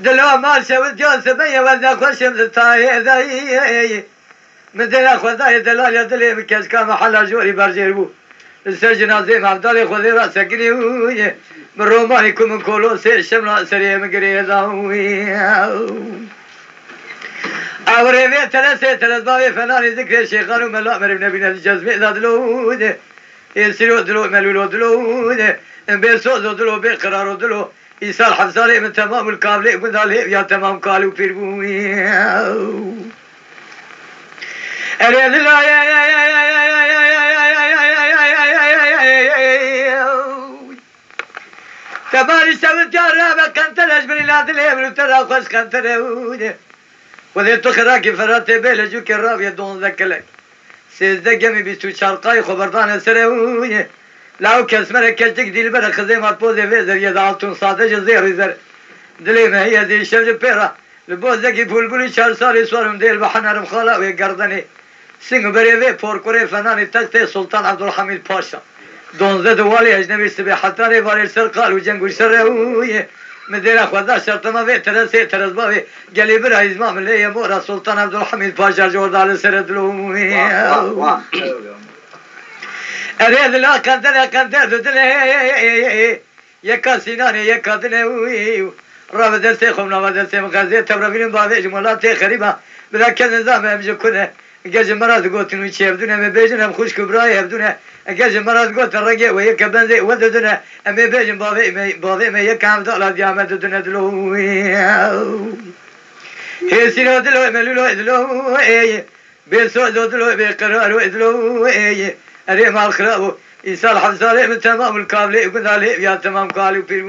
دلو مال شود جون سبيا وذا خشم تاي ذاي مدير خداي دلال يدلي مكاش كان محل جوري برجيربو السجن عظيم عبد الله خذي راسك نيوي من رومانيكم من كولوسي الشمل سريع مقريضا أوري في ثلاثة ثلاث بابي فناني ذكر الشيخان وملا أمر ابن ابن الجزمي ذا دلود يسيرو دلو ملولو دلود بيسوزو دلو بقرارو دلو إيسال حفصالي من تمام الكابلي من ذا يا تمام قالوا فيربوي أريد الله تباري سويت جرابة كنت الأجبري لا تليم وترى خوش كنت رهود وذي تخراكي فراتي بيلا جو كراب يدون ذكلك سيزده جمي بيستو شرقاي خبردان سرهود لاو كسمرة كشتك دي البرا خزيمات بوزي فيزر يدعالتون صادج زير زر دلي ما هي دي الشرج بيرا لبوزكي بولبولي شار صاري صارم ديل بحنارم خالا ويقردني سنگ بريوي پوركوري فناني تجتي سلطان عبد الحميد باشا دونزه دوالي اجنبي سبي حتاري واري سرقال وجنگو سرهوي مدير خدا شرطما في ترسي ترزباوي قالي برا ازمام اللي يمورا سلطان عبد الحميد باشا جوردال سردلومي اريد لا كنتر دلي يكا سيناني يكا دلي رابع درسي خمنا ودرسي مغازي تبربين بابي جمالاتي خريبا بلا كان نظام امجو كنه اجاز مراد قوت انو شي بدون ما بيجن ام خوش كبراي بدون اجاز مراد قوت الرجع وهي كبنزي وددنا ام بيجن بابي ما يكام دولار جامد دون دلو هي سينو دلو ملولو دلو اي بيسو دلو بقرار دلو اي اري مال خرابو إنسان حفصالي من تمام الكابلي وقد عليه يا تمام قالوا في